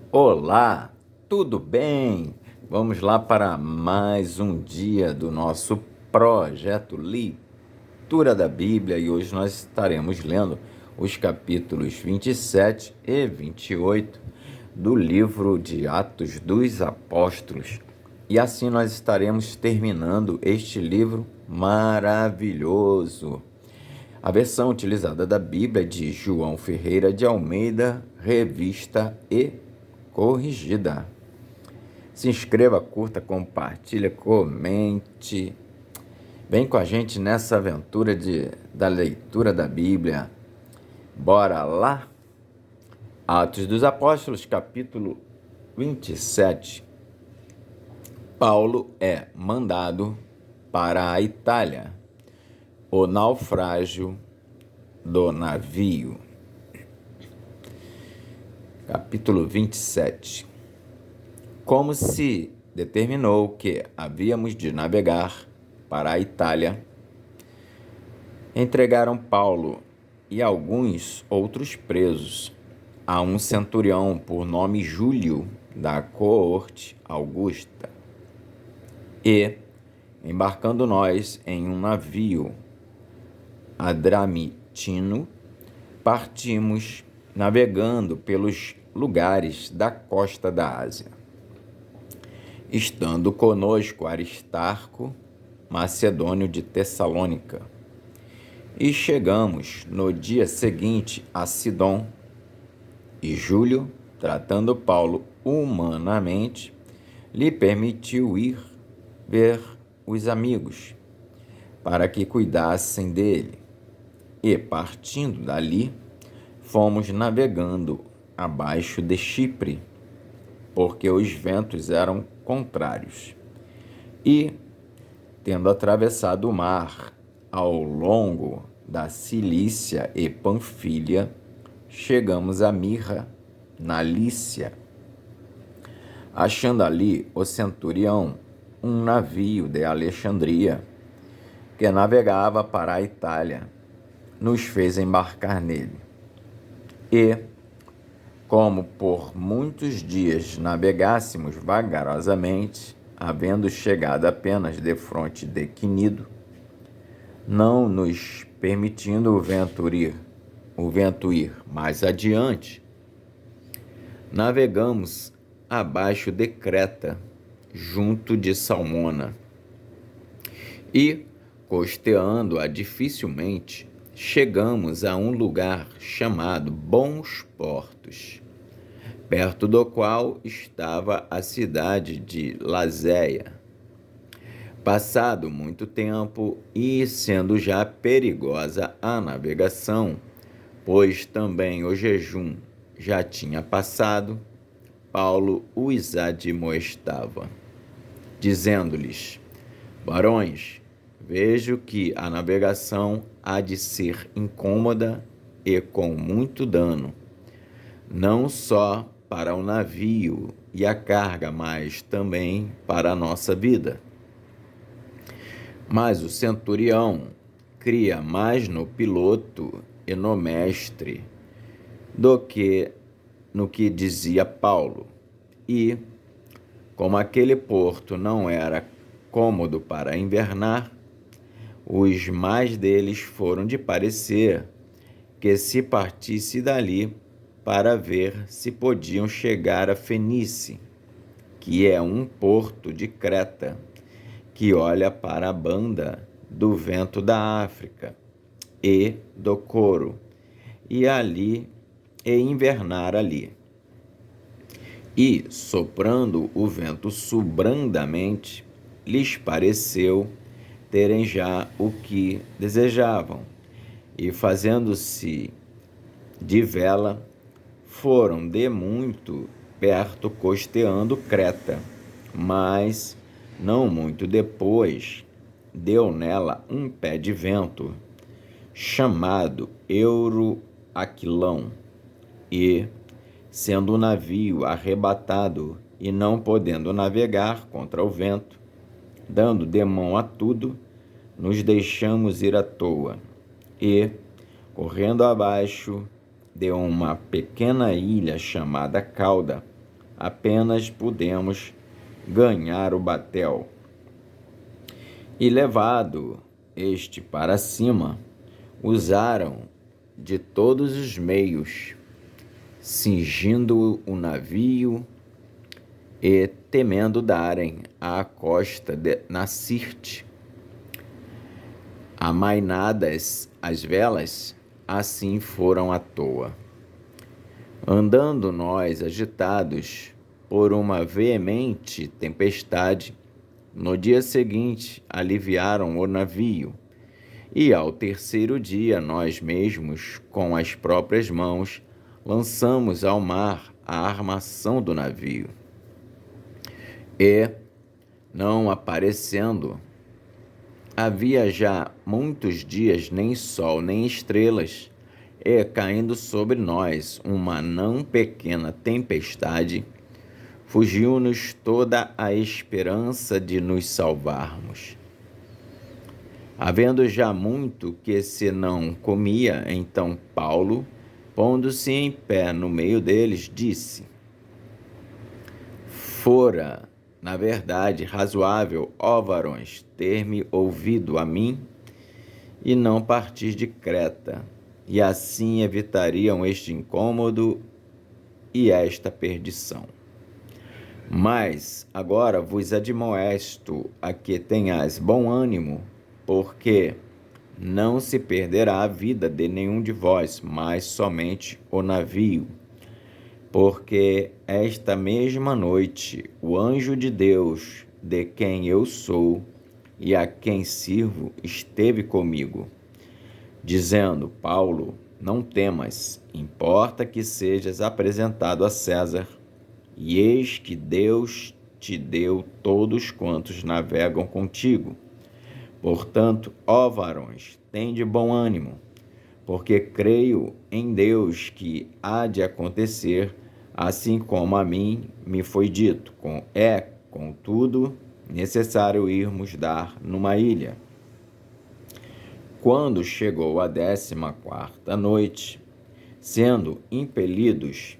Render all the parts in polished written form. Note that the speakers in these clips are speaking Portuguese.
Olá, tudo bem? Vamos lá para mais um dia do nosso projeto Leitura da Bíblia e hoje nós estaremos lendo os capítulos 27 e 28 do livro de Atos dos Apóstolos. E assim nós estaremos terminando este livro maravilhoso. A versão utilizada da Bíblia é de João Ferreira de Almeida, revista e corrigida. Se inscreva, curta, compartilha, comente. Vem com a gente nessa aventura da leitura da Bíblia. Bora lá? Atos dos Apóstolos, capítulo 27. Paulo é mandado para a Itália. O naufrágio do navio. Capítulo 27. Como se determinou que havíamos de navegar para a Itália, entregaram Paulo e alguns outros presos a um centurião por nome Júlio, da coorte Augusta. E, embarcando nós em um navio adramitino, partimos navegando pelos lugares da costa da Ásia. Estando conosco Aristarco, macedônio de Tessalônica. E chegamos no dia seguinte a Sidom, e Júlio, tratando Paulo humanamente, lhe permitiu ir ver os amigos, para que cuidassem dele. E, partindo dali, fomos navegando abaixo de Chipre, porque os ventos eram contrários. E, tendo atravessado o mar ao longo da Cilícia e Panfilha, chegamos a Mirra, na Lícia. Achando ali o centurião um navio de Alexandria, que navegava para a Itália, nos fez embarcar nele. E, como por muitos dias navegássemos vagarosamente, havendo chegado apenas defronte de Quinido, não nos permitindo o vento ir mais adiante, navegamos abaixo de Creta, junto de Salmona, e, costeando-a dificilmente, chegamos a um lugar chamado Bons Portos, perto do qual estava a cidade de Lazéia. Passado muito tempo e sendo já perigosa a navegação, pois também o jejum já tinha passado, Paulo os admoestava, dizendo-lhes: varões, vejo que a navegação há de ser incômoda e com muito dano, não só para o navio e a carga, mas também para a nossa vida. Mas o centurião cria mais no piloto e no mestre do que no que dizia Paulo. E, como aquele porto não era cômodo para invernar, os mais deles foram de parecer que se partisse dali para ver se podiam chegar a Fenice, que é um porto de Creta, que olha para a banda do vento da África e do Coro, e invernar ali. E, soprando o vento subrandamente, lhes pareceu terem já o que desejavam, e fazendo-se de vela, foram de muito perto costeando Creta, mas não muito depois deu nela um pé de vento, chamado Euroaquilão, e, sendo o navio arrebatado e não podendo navegar contra o vento, dando de mão a tudo, nos deixamos ir à toa, e, correndo abaixo de uma pequena ilha chamada Cauda, apenas pudemos ganhar o batel. E levado este para cima, usaram de todos os meios, cingindo o navio e temendo darem à costa na Sirte, amainadas as velas, assim foram à toa. Andando nós agitados por uma veemente tempestade, no dia seguinte aliviaram o navio, e ao terceiro dia nós mesmos, com as próprias mãos, lançamos ao mar a armação do navio. E, não aparecendo, havia já muitos dias nem sol nem estrelas, e caindo sobre nós uma não pequena tempestade, fugiu-nos toda a esperança de nos salvarmos. Havendo já muito que se não comia, então Paulo, pondo-se em pé no meio deles, disse: Fora, na verdade, razoável, ó varões, ter-me ouvido a mim e não partir de Creta, e assim evitariam este incômodo e esta perdição. Mas agora vos admoesto a que tenhais bom ânimo, porque não se perderá a vida de nenhum de vós, mas somente o navio. Porque esta mesma noite o anjo de Deus, de quem eu sou e a quem sirvo, esteve comigo, dizendo: Paulo, não temas, importa que sejas apresentado a César, e eis que Deus te deu todos quantos navegam contigo. Portanto, ó varões, tende bom ânimo, porque creio em Deus que há de acontecer, assim como a mim me foi dito. Contudo, necessário irmos dar numa ilha. Quando chegou a 14ª noite, sendo impelidos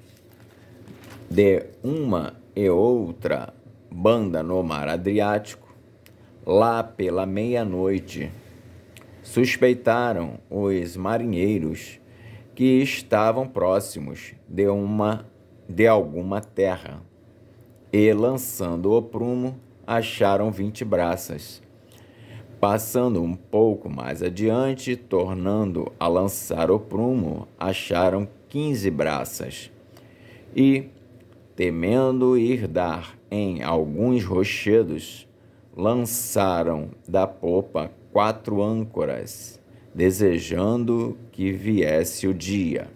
de uma e outra banda no mar Adriático, lá pela meia-noite, suspeitaram os marinheiros que estavam próximos de alguma terra, e, lançando o prumo, acharam 20 braças. Passando um pouco mais adiante, tornando a lançar o prumo, acharam 15 braças. E, temendo ir dar em alguns rochedos, lançaram da popa 4 âncoras, desejando que viesse o dia.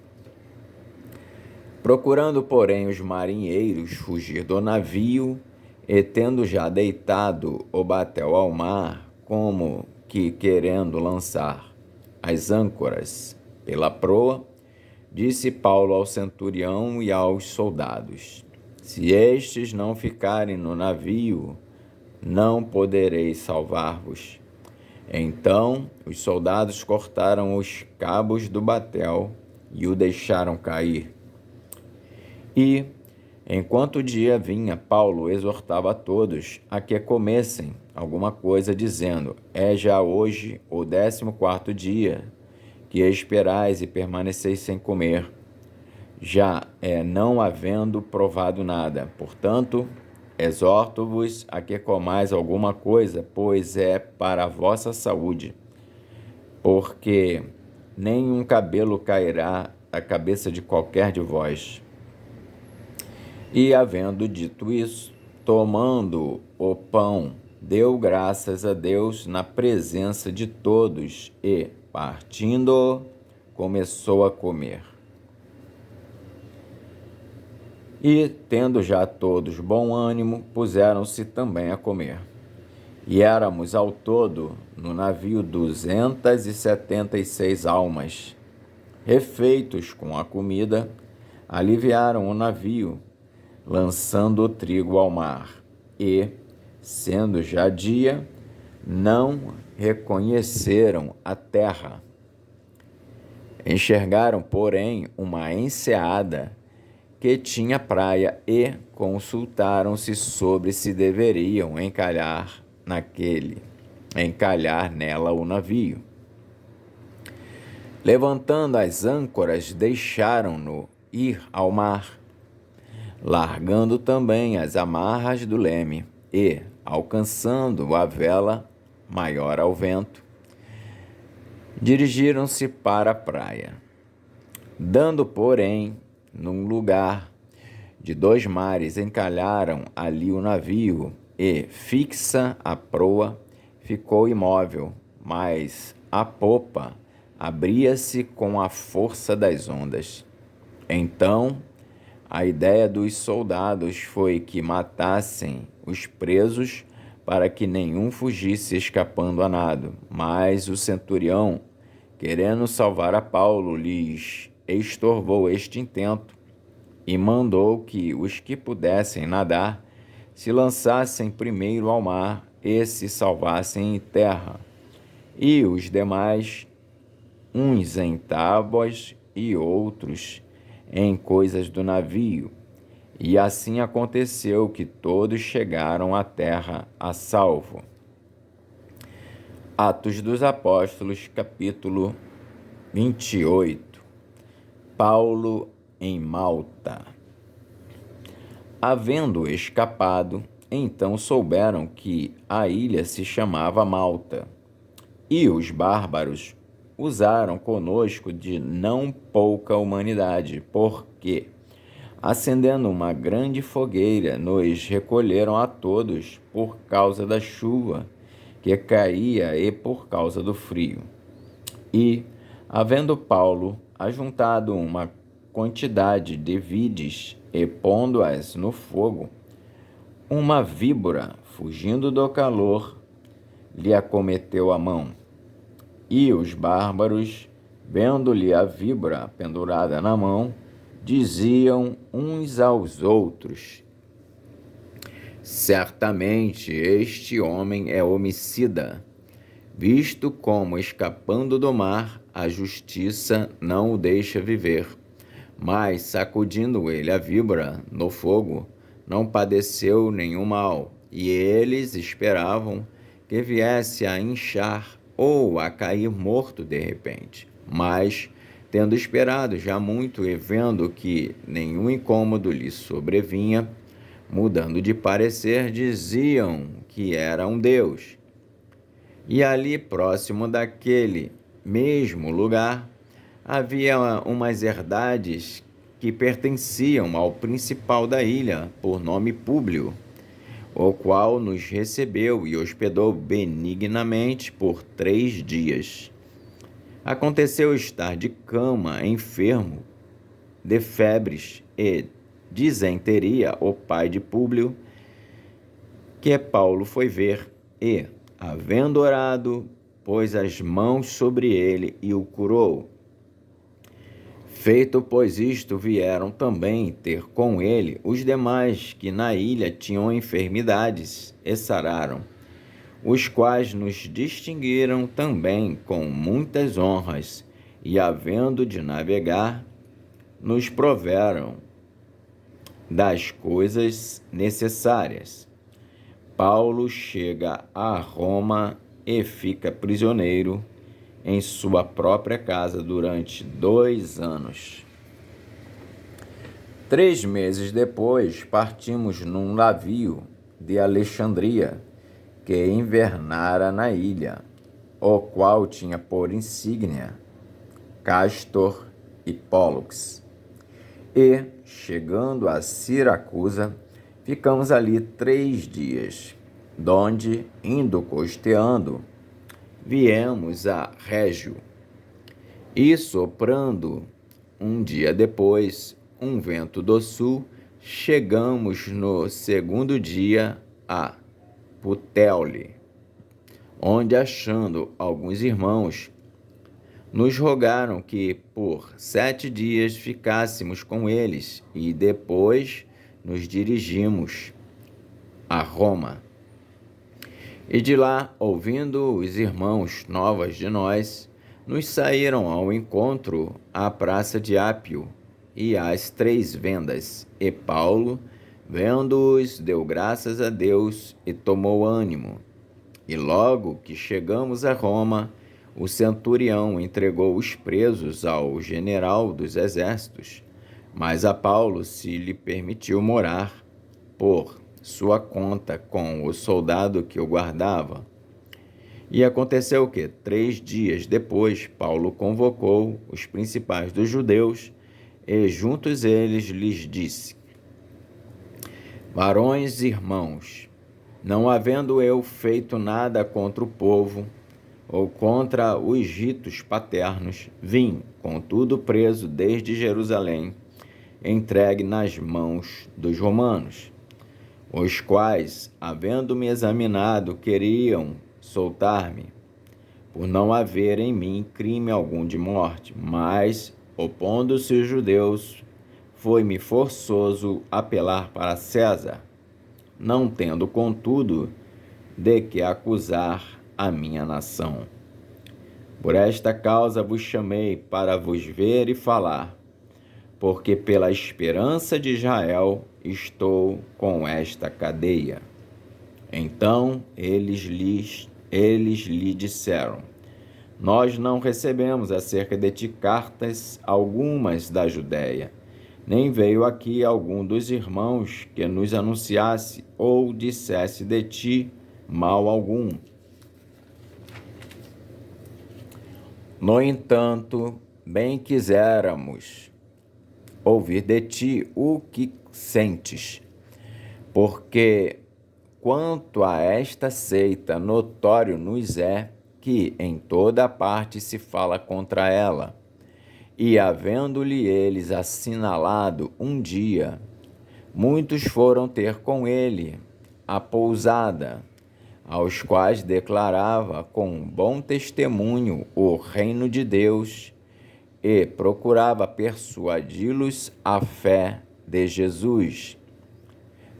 Procurando, porém, os marinheiros fugir do navio, e tendo já deitado o batel ao mar, como que querendo lançar as âncoras pela proa, disse Paulo ao centurião e aos soldados: Se estes não ficarem no navio, não podereis salvar-vos. Então os soldados cortaram os cabos do batel e o deixaram cair. E, enquanto o dia vinha, Paulo exortava a todos a que comessem alguma coisa, dizendo: É já hoje o 14º dia que esperais e permaneceis sem comer, já não havendo provado nada. Portanto, exorto-vos a que comais alguma coisa, pois é para a vossa saúde, porque nenhum cabelo cairá da cabeça de qualquer de vós. E, havendo dito isso, tomando o pão, deu graças a Deus na presença de todos e, partindo, começou a comer. E, tendo já todos bom ânimo, puseram-se também a comer. E éramos ao todo no navio 276 almas. Refeitos com a comida, aliviaram o navio, lançando o trigo ao mar, e, sendo já dia, não reconheceram a terra. Enxergaram, porém, uma enseada que tinha praia e consultaram-se sobre se deveriam encalhar nela o navio. Levantando as âncoras, deixaram-no ir ao mar, largando também as amarras do leme e, alcançando a vela maior ao vento, dirigiram-se para a praia. Dando, porém, num lugar de 2 mares, encalharam ali o navio e, fixa a proa, ficou imóvel, mas a popa abria-se com a força das ondas. Então, a ideia dos soldados foi que matassem os presos para que nenhum fugisse escapando a nado. Mas o centurião, querendo salvar a Paulo, lhes estorvou este intento e mandou que os que pudessem nadar se lançassem primeiro ao mar e se salvassem em terra, e os demais, uns em tábuas e outros em coisas do navio. E assim aconteceu que todos chegaram à terra a salvo. Atos dos Apóstolos, capítulo 28. Paulo em Malta. Havendo escapado, então souberam que a ilha se chamava Malta, e os bárbaros usaram conosco de não pouca humanidade, porque, acendendo uma grande fogueira, nos recolheram a todos por causa da chuva que caía e por causa do frio. E, havendo Paulo ajuntado uma quantidade de vides e pondo-as no fogo, uma víbora, fugindo do calor, lhe acometeu a mão. E os bárbaros, vendo-lhe a víbora pendurada na mão, diziam uns aos outros: certamente este homem é homicida, visto como, escapando do mar, a justiça não o deixa viver. Mas, sacudindo ele a víbora no fogo, não padeceu nenhum mal, e eles esperavam que viesse a inchar ou a cair morto de repente. Mas, tendo esperado já muito e vendo que nenhum incômodo lhe sobrevinha, mudando de parecer, diziam que era um deus. E ali, próximo daquele mesmo lugar, havia umas herdades que pertenciam ao principal da ilha, por nome Públio, o qual nos recebeu e hospedou benignamente por 3 dias. Aconteceu estar de cama, enfermo, de febres e disenteria, o pai de Públio, que Paulo foi ver e, havendo orado, pôs as mãos sobre ele e o curou. Feito, pois, isto, vieram também ter com ele os demais que na ilha tinham enfermidades e sararam, os quais nos distinguiram também com muitas honras, e, havendo de navegar, nos proveram das coisas necessárias. Paulo chega a Roma e fica prisioneiro em sua própria casa durante 2 anos. 3 meses depois, partimos num navio de Alexandria, que invernara na ilha, o qual tinha por insígnia Castor e Pólux. E, chegando a Siracusa, ficamos ali 3 dias, donde, indo costeando, viemos a Régio. E, soprando um dia depois um vento do sul, chegamos no 2º dia a Puteoli, onde, achando alguns irmãos, nos rogaram que por 7 dias ficássemos com eles, e depois nos dirigimos a Roma. E de lá, ouvindo os irmãos novas de nós, nos saíram ao encontro à praça de Ápio, e as 3 vendas. E Paulo, vendo-os, deu graças a Deus e tomou ânimo. E logo que chegamos a Roma, o centurião entregou os presos ao general dos exércitos, mas a Paulo se lhe permitiu morar por sua conta com o soldado que o guardava. E aconteceu que, 3 dias depois, Paulo convocou os principais dos judeus e juntos eles lhes disse: Varões e irmãos, não havendo eu feito nada contra o povo ou contra os ritos paternos, vim, contudo, preso desde Jerusalém, entregue nas mãos dos romanos, os quais, havendo-me examinado, queriam soltar-me, por não haver em mim crime algum de morte, mas, opondo-se os judeus, foi-me forçoso apelar para César, não tendo, contudo, de que acusar a minha nação. Por esta causa vos chamei para vos ver e falar, porque pela esperança de Israel estou com esta cadeia. Então eles lhe disseram: Nós não recebemos acerca de ti cartas algumas da Judéia, nem veio aqui algum dos irmãos que nos anunciasse ou dissesse de ti mal algum. No entanto, bem quiséramos ouvir de ti o que sentes, porque quanto a esta seita, notório nos é que em toda parte se fala contra ela. E havendo-lhe eles assinalado um dia, muitos foram ter com ele a pousada, aos quais declarava com bom testemunho o reino de Deus e procurava persuadi-los à fé de Jesus,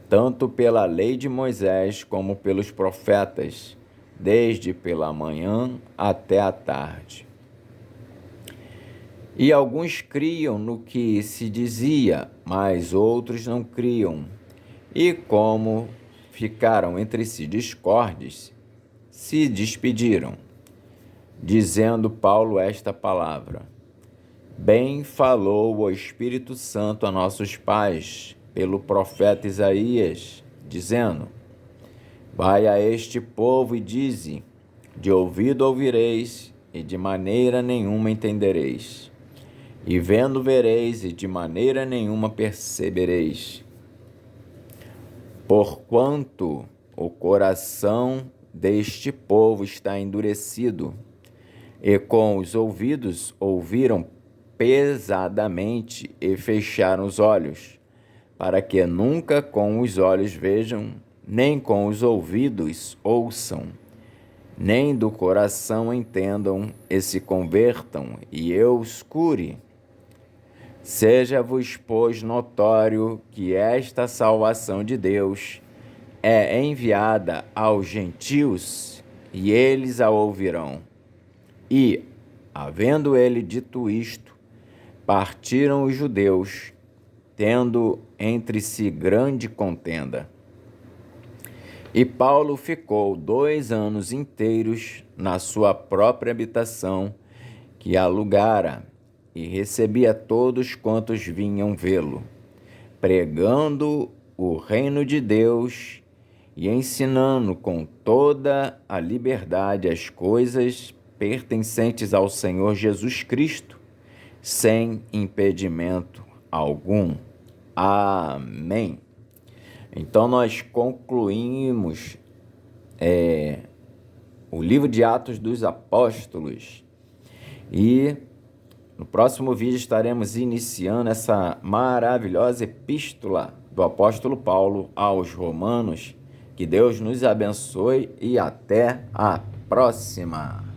tanto pela lei de Moisés como pelos profetas, desde pela manhã até a tarde. E alguns criam no que se dizia, mas outros não criam. E como ficaram entre si discordes, se despediram, dizendo Paulo esta palavra: Bem falou o Espírito Santo a nossos pais, pelo profeta Isaías, dizendo: Vai a este povo e dize: De ouvido ouvireis, e de maneira nenhuma entendereis. E vendo vereis, e de maneira nenhuma percebereis. Porquanto o coração deste povo está endurecido, e com os ouvidos ouviram pesadamente e fecharam os olhos, para que nunca com os olhos vejam, nem com os ouvidos ouçam, nem do coração entendam e se convertam, e eu os cure. Seja-vos, pois, notório que esta salvação de Deus é enviada aos gentios, e eles a ouvirão. E, havendo ele dito isto, partiram os judeus, tendo entre si grande contenda. E Paulo ficou 2 anos inteiros na sua própria habitação, que alugara, e recebia todos quantos vinham vê-lo, pregando o reino de Deus e ensinando com toda a liberdade as coisas pertencentes ao Senhor Jesus Cristo, sem impedimento algum. Amém. Então nós concluímos o livro de Atos dos Apóstolos e no próximo vídeo estaremos iniciando essa maravilhosa epístola do apóstolo Paulo aos Romanos. Que Deus nos abençoe e até a próxima!